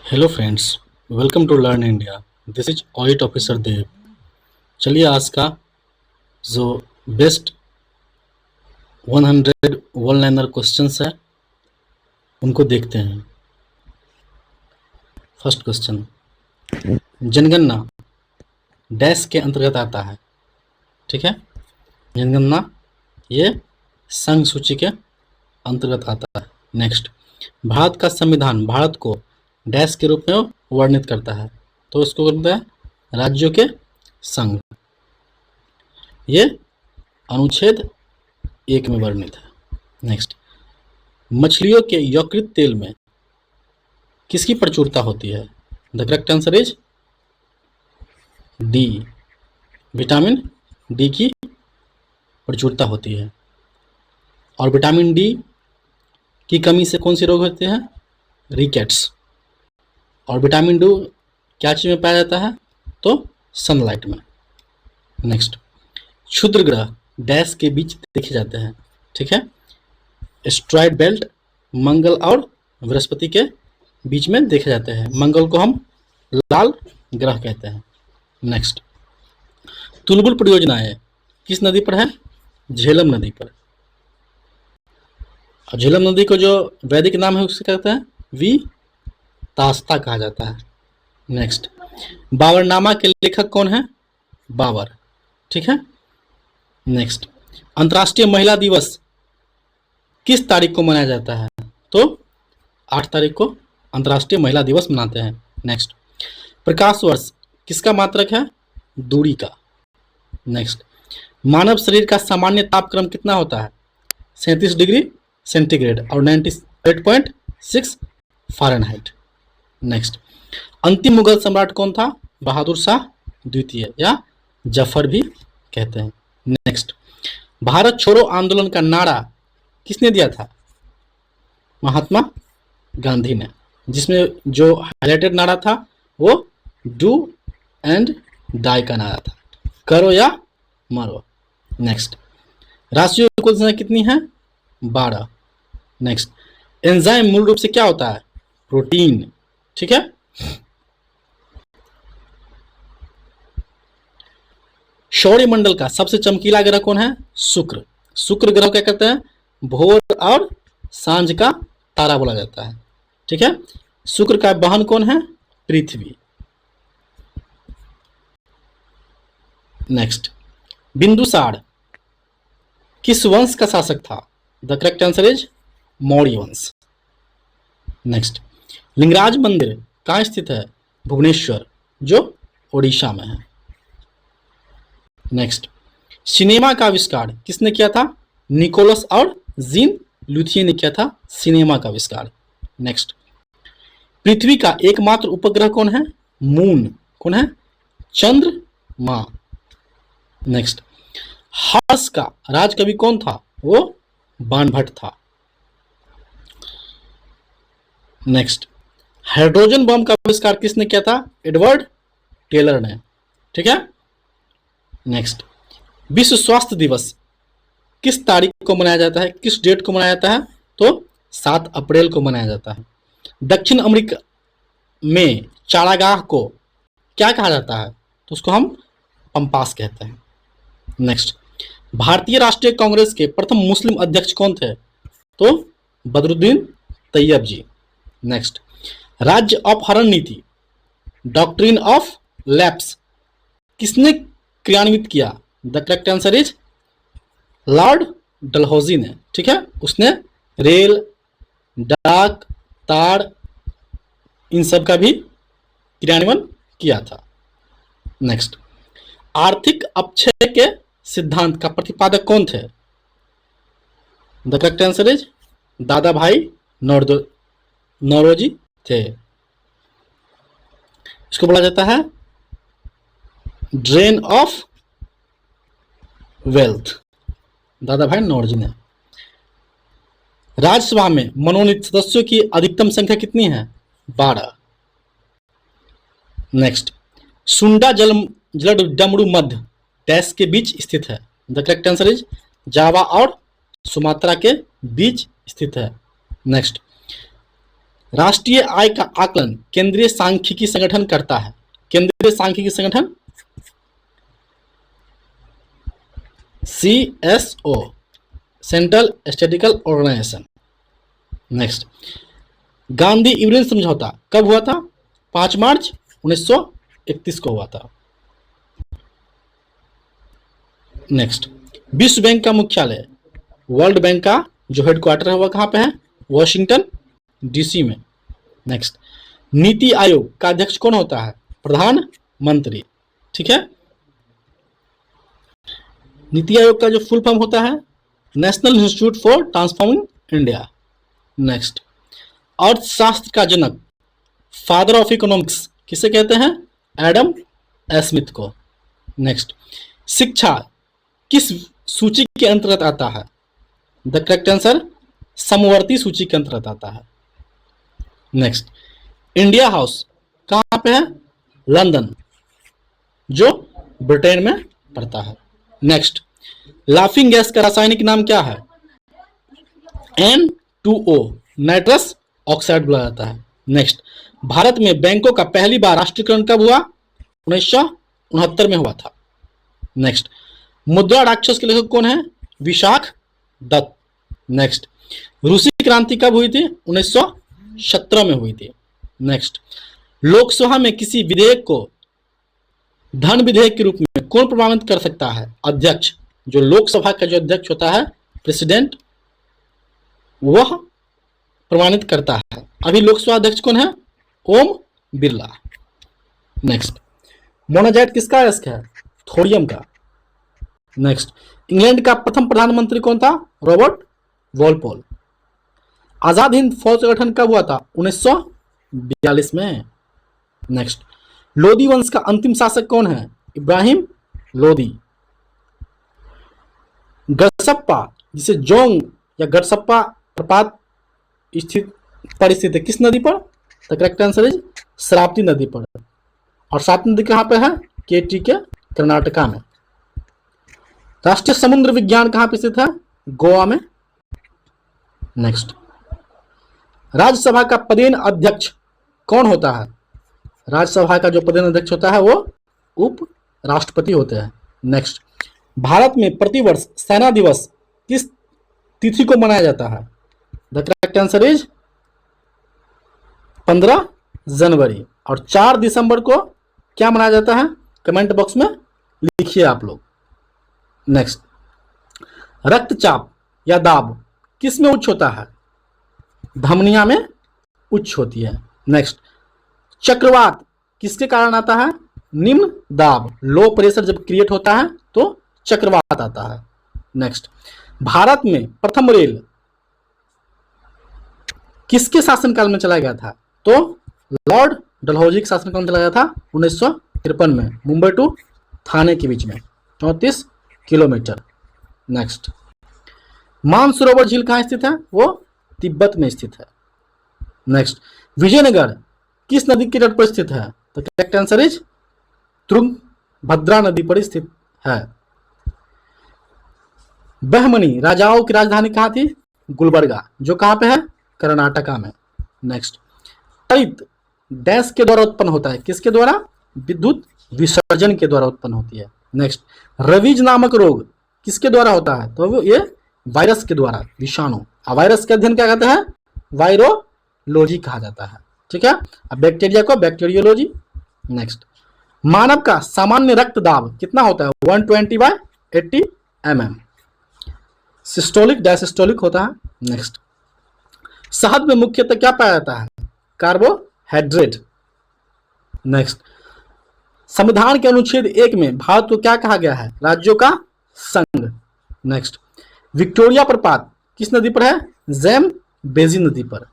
Hello friends, welcome to learn India. This is audit officer Dev. चलिए आज का जो बेस्ट 100 वन लाइनर क्वेश्चंस है उनको देखते हैं। फर्स्ट क्वेश्चन, जनगणना डैश के अंतर्गत आता है। ठीक है, जनगणना ये संघ सूची के अंतर्गत आता है। नेक्स्ट, भारत का संविधान भारत को डैश के रूप में वर्णित करता है, तो उसको कहते हैं राज्यों के संघ। ये अनुच्छेद 1 में वर्णित है। नेक्स्ट, मछलियों के यकृत तेल में किसकी प्रचुरता होती है? The correct answer is D, vitamin D की प्रचुरता होती है। और विटामिन डी की कमी से कौन सी रोग होते हैं? रिकेट्स। और विटामिन डी क्या चीज में पाया जाता है? तो सनलाइट में। नेक्स्ट, क्षुद्र ग्रह डैश के बीच देखे जाते हैं। ठीक है, एस्ट्रॉयड बेल्ट मंगल और बृहस्पति के बीच में देखे जाते हैं। मंगल को हम लाल ग्रह कहते हैं। नेक्स्ट, तुलबुल परियोजनाएं किस नदी पर है? झेलम नदी पर। और झेलम नदी को जो वैदिक नाम है उससे कहते हैं वी तास्ता कहा जाता है। नेक्स्ट, बाबरनामा के लेखक कौन है? बाबर। ठीक है। नेक्स्ट, अंतर्राष्ट्रीय महिला दिवस किस तारीख को मनाया जाता है? तो 8 तारीख को अंतर्राष्ट्रीय महिला दिवस मनाते हैं। नेक्स्ट, प्रकाश वर्ष किसका मात्रक है? दूरी का। नेक्स्ट, मानव शरीर का सामान्य तापक्रम कितना होता है? 37 डिग्री सेंटीग्रेड और 98.6 फ़ारेनहाइट। नेक्स्ट, अंतिम मुगल सम्राट कौन था? बहादुर शाह द्वितीय या जफर भी कहते हैं। नेक्स्ट, भारत छोड़ो आंदोलन का नारा किसने दिया था? महात्मा गांधी ने, जिसमें जो हाईलाइटेड नारा था वो डू एंड डाई का नारा था, करो या मरो। नेक्स्ट, राष्ट्रीय कुल संख्या कितनी है? 12। नेक्स्ट, एंजाइम मूल रूप से क्या होता है? प्रोटीन। ठीक है। सौरमंडल का सबसे चमकीला ग्रह कौन है? शुक्र। शुक्र ग्रह क्या कहते हैं? भोर और सांझ का तारा बोला जाता है। ठीक है। शुक्र का बहन कौन है? पृथ्वी। नेक्स्ट, बिंदुसार किस वंश का शासक था? The correct answer is Maurya वंश। नेक्स्ट, लिंगराज मंदिर कहाँ स्थित है? भुवनेश्वर, जो ओडिशा में है। नेक्स्ट, सिनेमा का आविष्कार किसने किया था? निकोलस और जीन लुथिये ने किया था सिनेमा का आविष्कार। नेक्स्ट, पृथ्वी का एकमात्र उपग्रह कौन है? मून। कौन है? चंद्रमा। नेक्स्ट, हर्ष का राजकवि कौन था? वो बाणभट्ट था। नेक्स्ट, हाइड्रोजन बम का आविष्कार किसने किया था? एडवर्ड टेलर ने। ठीक है। नेक्स्ट, विश्व स्वास्थ्य दिवस किस तारीख को मनाया जाता है? किस डेट को मनाया जाता है? तो 7 अप्रैल को मनाया जाता है। दक्षिण अमेरिका में चारागाह को क्या कहा जाता है? तो उसको हम पंपास कहते हैं। नेक्स्ट, भारतीय राष्ट्रीय कांग्रेस के प्रथम मुस्लिम अध्यक्ष कौन थे? तो बदरुद्दीन तैयब जी। नेक्स्ट, राज्य अपहरण नीति डॉक्ट्रिन ऑफ लैप्स किसने क्रियान्वित किया? The correct answer is Lord Dalhousie ने। ठीक है, उसने रेल, डाक, तार इन सब का भी क्रियान्वयन किया था। नेक्स्ट, आर्थिक अपक्षय के सिद्धांत का प्रतिपादक कौन थे? द करेक्ट आंसर इज दादा भाई नौरोजी थे। इसको बोला जाता है ड्रेन ऑफ वेल्थ, दादा भाई नौरोजी ने। राज्यसभा में मनोनीत सदस्यों की अधिकतम संख्या कितनी है? 12। नेक्स्ट, सुंडा जलडमरू मध्य डैश के बीच स्थित है? The correct answer is Java और सुमात्रा के बीच स्थित है। नेक्स्ट, राष्ट्रीय आय का आकलन केंद्रीय सांख्यिकी संगठन करता है। केंद्रीय सांख्यिकी संगठन CSO, central statistical organisation. Next, Gandhi Irwin समझौता कब हुआ था? 5 मार्च 1931 को हुआ था। नेक्स्ट, विश्व बैंक का मुख्यालय, वर्ल्ड बैंक का जो हेडक्वार्टर है वह कहाँ पे है? वॉशिंगटन DC में। नेक्स्ट, नीति आयोग का अध्यक्ष कौन होता है? प्रधानमंत्री। ठीक है, नीति आयोग का जो फुल फॉर्म होता है national institute for transforming India. Next, अर्थशास्त्र का जनक, फादर ऑफ इकोनॉमिक्स किसे कहते हैं? एडम स्मिथ को। नेक्स्ट, शिक्षा किस सूची के अंतर्गत आता है? द करेक्ट आंसर समवर्ती सूची के अंतर्गत आता है। नेक्स्ट, इंडिया हाउस कहाँ पे है? लंदन, जो ब्रिटेन में पड़ता है। नेक्स्ट, लाफिंग गैस का रासायनिक नाम क्या है? N2O, नाइट्रस ऑक्साइड बुलाया जाता है। नेक्स्ट, भारत में बैंकों का पहली बार राष्ट्रीयकरण कब हुआ? 1969 में हुआ था। नेक्स्ट, मुद्रा राक्षस के लेखक कौन है? विशाख दत्त। नेक्स्ट, रूसी क्रांति कब हुई थी? 1917 में हुई थी। नेक्स्ट, लोकसभा में किसी विधेयक को धन विधेयक के रूप में कौन प्रमाणित कर सकता है? अध्यक्ष, जो लोकसभा का जो अध्यक्ष होता है प्रेसिडेंट, वह प्रमाणित करता है। अभी लोकसभा अध्यक्ष कौन है? ओम बिरला। नेक्स्ट, मोनाजाइट किसका अयस्क है? थोरियम का। नेक्स्ट, इंग्लैंड का प्रथम प्रधानमंत्री कौन था? Robert Walpole. आजाद हिंद फौज का गठन कब हुआ था? 1942 में। नेक्स्ट, लोदी वंश का अंतिम शासक कौन है? इब्राहिम लोदी। गड़सप्पा, जिसे जोंग या गड़सप्पा प्रपात स्थित है, किस नदी पर? The correct answer is Sharavati नदी पर। और शरावती नदी कहाँ पे है? केटी के कर्नाटका में। राष्ट्रीय समुद्र विज्ञान कहाँ पे स्थित है? गोवा में। नेक्स्ट, राज्यसभा का पदेन अध्यक्ष कौन होता है? राज्यसभा का जो पदेन अध्यक्ष होता है वो उप राष्ट्रपति होते हैं। नेक्स्ट, भारत में प्रतिवर्ष सेना दिवस किस तिथि को मनाया जाता है? द करेक्ट आंसर इज 15 जनवरी। और 4 दिसंबर को क्या मनाया जाता है? कमेंट बॉक्स में लिखिए आप लोग। नेक्स्ट, रक्तचाप या दाब किस में उच्च होता है? धमनिया में उच्च होती है। नेक्स्ट, चक्रवात किसके कारण आता है? निम्न दाब, लो प्रेशर जब क्रिएट होता है तो चक्रवात आता है। नेक्स्ट, भारत में प्रथम रेल किसके शासनकाल में चलाया गया था? तो लॉर्ड डलहौजी के शासनकाल में चलाया गया था 1953 में, मुंबई टू थाने के बीच में, 34 किलोमीटर। नेक्स्ट, मानसरोवर झील कहाँ स्थित है? वो तिब्बत में स्थित है। नेक्स्ट, विजयनगर किस नदी के तट पर स्थित है? तो करेक्ट आंसर इज तुंगभद्रा नदी पर स्थित है। बहमनी राजाओं की राजधानी कहाँ थी? गुलबर्गा, जो कहाँ पे है? कर्नाटका में। नेक्स्ट, हरित डैश के द्वारा उत्पन्न होता है? किसके द्वारा? विद्युत विसर्जन के द्वारा उत्पन्न होती है। नेक्स्ट, रवीज नामक रोग किसके द्वारा होता है? तो ये वायरस के द्वारा, विषाणु। वायरस के अध्ययन क्या कहते हैं? वायरोलॉजी कहा जाता है। ठीक है, अब बैक्टीरिया को बैक्टीरियोलॉजी। नेक्स्ट, मानव का सामान्य रक्तदाब कितना होता है? 120/80 mm। सिस्टोलिक डायसिस्टोलिक होता है। नेक्स्ट, शहद में मुख्यतः क्या पाया जाता है? कार्बोहाइड्रेट। नेक्स्ट, संविधान के अनुच्छेद 1 में भारत को क्या कहा गया है? राज्यों का संघ। नेक्स्ट, विक्टोरिया प्रपात किस नदी पर है? जैम बेजी नदी पर।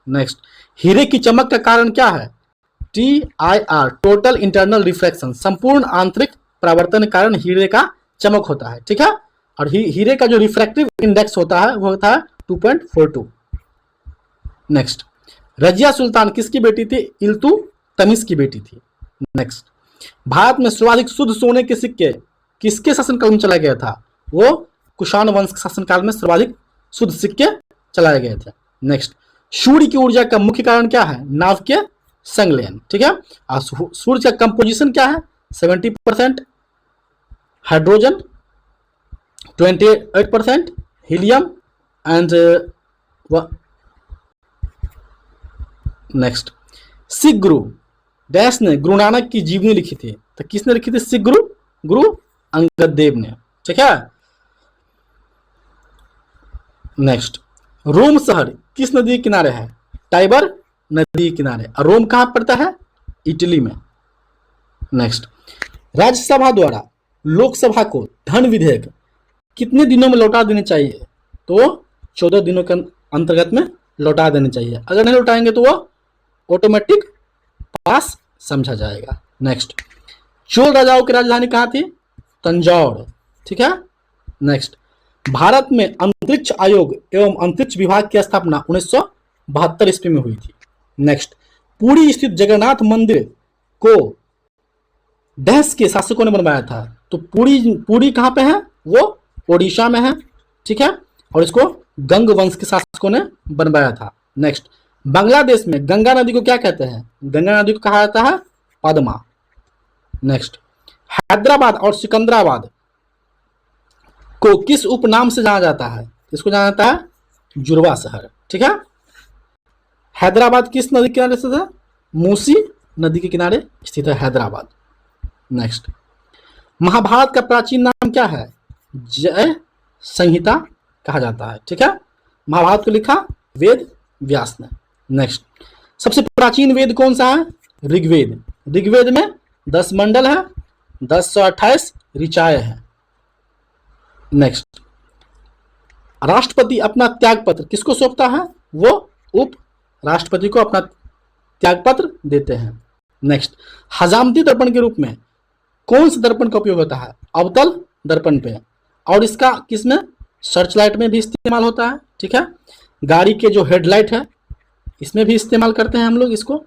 नेक्स्ट, हीरे की चमक का कारण क्या है? TIR, टोटल इंटरनल रिफ्रैक्शन, संपूर्ण आंतरिक परावर्तन के कारण हीरे का चमक होता है। ठीक है, और हीरे का जो रिफ्रैक्टिव इंडेक्स होता है वो होता है 2.42। नेक्स्ट, रजिया सुल्तान किसकी बेटी थी? इल्तुतमिश की बेटी थी। नेक्स्ट, भारत में सर्वाधिक शुद्ध सोने के सिक्के किसके शासनकाल में चलाया गया था? वो कुषाण वंश के शासनकाल में सर्वाधिक शुद्ध सिक्के चलाए गए थे। नेक्स्ट, सूर्य की ऊर्जा का मुख्य कारण क्या है? नाभ के संलयन, ठीक है। और सूर्य का कंपोजिशन क्या है? 70% hydrogen, 28% helium and next Sikh Guru dash ने गुरु नानक की जीवनी लिखी थी, तो किसने लिखी थी? सिख गुरु गुरु अंगद देव ने, ठीक है। नेक्स्ट रोम शहर किस नदी के किनारे है? टाइबर नदी के किनारे। और रोम कहां पड़ता है? इटली में। नेक्स्ट राज्यसभा द्वारा लोकसभा को धन विधेयक कितने दिनों में लौटा देने चाहिए? तो 14 दिनों के अंतर्गत में लौटा देने चाहिए। अगर नहीं लौटाएंगे तो वो ऑटोमेटिक पास समझा जाएगा। नेक्स्ट चोल राजाओं की राजधानी कहाँ थी? तंजौर, ठीक है। नेक्स्ट भारत में अंतरिक्ष आयोग एवं अंतरिक्ष विभाग की स्थापना 1972 ईस्वी में हुई थी। नेक्स्ट पुरी स्थित जगन्नाथ मंदिर को डैश के शासकों ने बनवाया था? तो पुरी कहाँ पे है? वो ओडिशा में है, ठीक है। और इसको गंग वंश के शासकों ने बनवाया था। नेक्स्ट बांग्लादेश में गंगा नदी को क्या कहते हैं? गंगा नदी को कहा जाता है पद्मा। नेक्स्ट हैदराबाद और सिकंदराबाद को किस उपनाम से जाना जाता है? इसको जाना जाता है जुड़वा शहर, ठीक है। हैदराबाद किस नदी के किनारे स्थित है? मूसी नदी के किनारे स्थित है हैदराबाद। नेक्स्ट महाभारत का प्राचीन नाम क्या है? जय संहिता कहा जाता है, ठीक है। महाभारत को लिखा वेद व्यास ने। नेक्स्ट सबसे प्राचीन वेद कौन सा है? ऋग्वेद। ऋग्वेद में 10 मंडल है, 1028 ऋचाएं हैं। नेक्स्ट राष्ट्रपति अपना त्याग पत्र किसको सौंपता है? वो उप राष्ट्रपति को अपना त्याग पत्र देते हैं। नेक्स्ट हजामती दर्पण के रूप में कौन से दर्पण का उपयोग होता है? अवतल दर्पण पे। और इसका किसमें? सर्च लाइट में भी इस्तेमाल होता है, ठीक है। गाड़ी के जो हेडलाइट है इसमें भी इस्तेमाल करते हैं हम लोग इसको,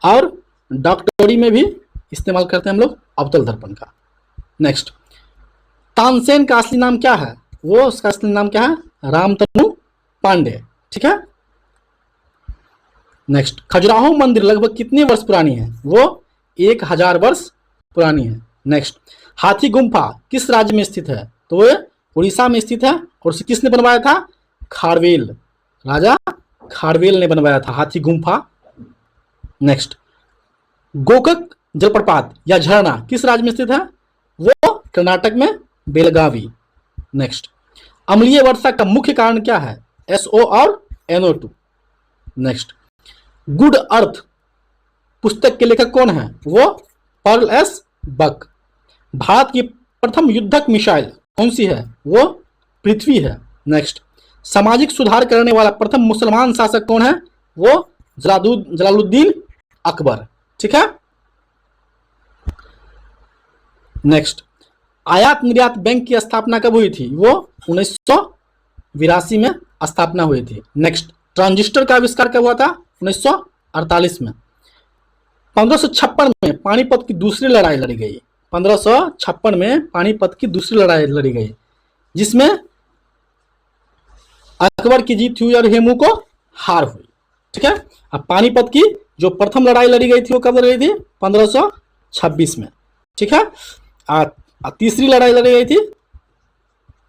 और डॉक्टरी में भी इस्तेमाल करते हैं हम लोग अवतल दर्पण का। नेक्स्ट तानसेन का असली नाम क्या है? वो उसका असली नाम क्या है? रामतनु पांडे, ठीक है। नेक्स्ट खजुराहो मंदिर लगभग कितने वर्ष पुरानी है? वो 1000 वर्ष पुरानी है। नेक्स्ट हाथी गुम्फा किस राज्य में स्थित है? तो वो उड़ीसा में स्थित है। और उसे किसने बनवाया था? खारवेल, राजा खारवेल ने बनवाया था हाथी गुम्फा। नेक्स्ट गोकक जलप्रपात या झरना किस राज्य में स्थित है? वो कर्नाटक में बेलगावी। नेक्स्ट अम्लीय वर्षा का मुख्य कारण क्या है? SO और NO2। नेक्स्ट गुड अर्थ पुस्तक के लेखक कौन है? वो पर्ल एस बक। भारत की प्रथम युद्धक मिसाइल कौन सी है? वो पृथ्वी है। नेक्स्ट सामाजिक सुधार करने वाला प्रथम मुसलमान शासक कौन है? वो जलालुद्दीन अकबर, ठीक है। नेक्स्ट आयात निर्यात बैंक की स्थापना कब हुई थी? वो 1982 में स्थापना हुई थी। नेक्स्ट ट्रांजिस्टर का आविष्कार कब हुआ था? 1948 में। 1556 में पानीपत की दूसरी लड़ाई लड़ी गई। 1556 में पानीपत की दूसरी लड़ाई लड़ी गई, जिसमें अकबर की जीत हुई और हेमू को हार हुई, ठीक है। अब पानीपत की जो प्रथम लड़ाई लड़ी गई थी वो कब लड़ी थी? 1526 में, ठीक है। तीसरी लड़ाई लड़ी गई थी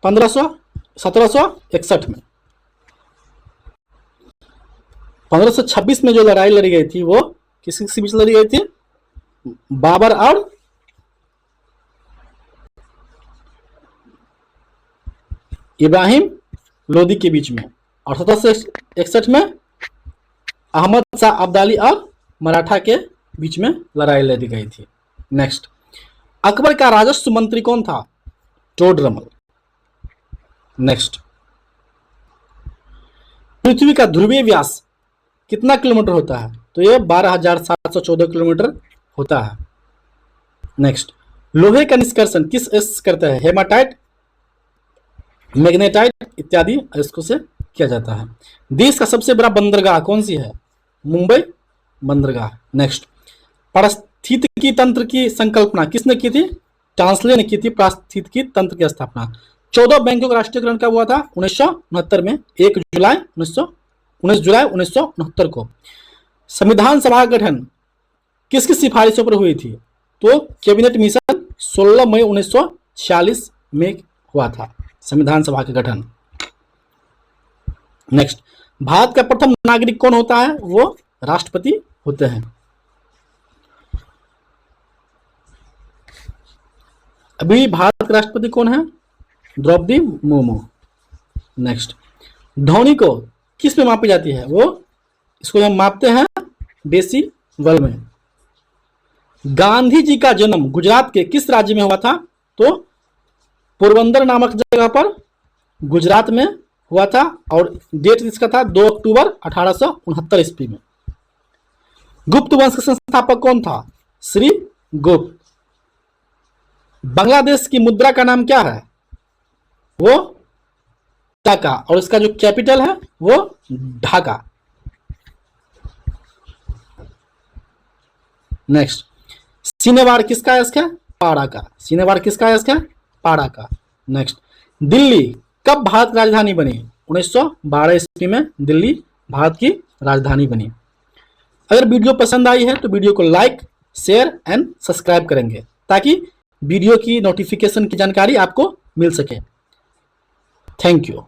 1761 में। 1526 में जो लड़ाई लड़ी गई थी वो किसके बीच लड़ी गई थी? बाबर और इब्राहिम लोदी के बीच में। और 1761 में अहमद शाह अब्दाली और मराठा के बीच में लड़ाई लड़ी गई थी। नेक्स्ट अकबर का राजस्व मंत्री कौन था? टोडरमल। नेक्स्ट पृथ्वी का ध्रुवीय व्यास कितना किलोमीटर होता है? तो ये 12,714 किलोमीटर होता है। नेक्स्ट लोहे का निष्कर्षण किस एस करता है? हेमाटाइट, मैग्नेटाइट इत्यादि इसको से किया जाता है। देश का सबसे बड़ा बंदरगाह कौन सी है? मुंबई बंदरगाह। नेक्स्ट पारिस्थितिकी तंत्र की संकल्पना किसने की थी? टांसले ने की थी पारिस्थितिकी तंत्र की स्थापना। 14 बैंकों का राष्ट्रीयकरण कब हुआ था? 1969 में, 19 जुलाई 1969 को। संविधान सभा का गठन किस किस सिफारिशों पर हुई थी? तो कैबिनेट मिशन 16 मई 1946 में हुआ था संविधान सभा का गठन। नेक्स्ट, भारत का प्रथम नागरिक कौन होता है? वो राष्ट्रपति होते हैं। अभी भारत के राष्ट्रपति कौन है? द्रौपदी मुर्मू। नेक्स्ट, ध्वनि को किस में मापी जाती है? वो इसको हम मापते हैं डेसिबल में। गांधी जी का जन्म गुजरात के किस राज्य में हुआ था? तो पोरबंदर नामक जगह पर गुजरात में हुआ था और डेट इसका था 2 अक्टूबर 1869 ईस्वी में। गुप्त वंश का संस्थापक कौन था? श्री गुप्त। बांग्लादेश की मुद्रा का नाम क्या है? वो टाका, और इसका जो कैपिटल है वो ढाका। नेक्स्ट, सिनेवार किसका है? इसका पाड़ा का। सिनेवार किसका है? इसका पाड़ा का। नेक्स्ट, दिल्ली कब भारत की राजधानी बनी? 1912 ईस्वी में दिल्ली भारत की राजधानी बनी। अगर वीडियो पसंद आई है तो वीडियो को लाइक, शेयर एंड सब्सक्राइब करेंगे ताकि वीडियो की नोटिफिकेशन की जानकारी आपको मिल सके। Thank you.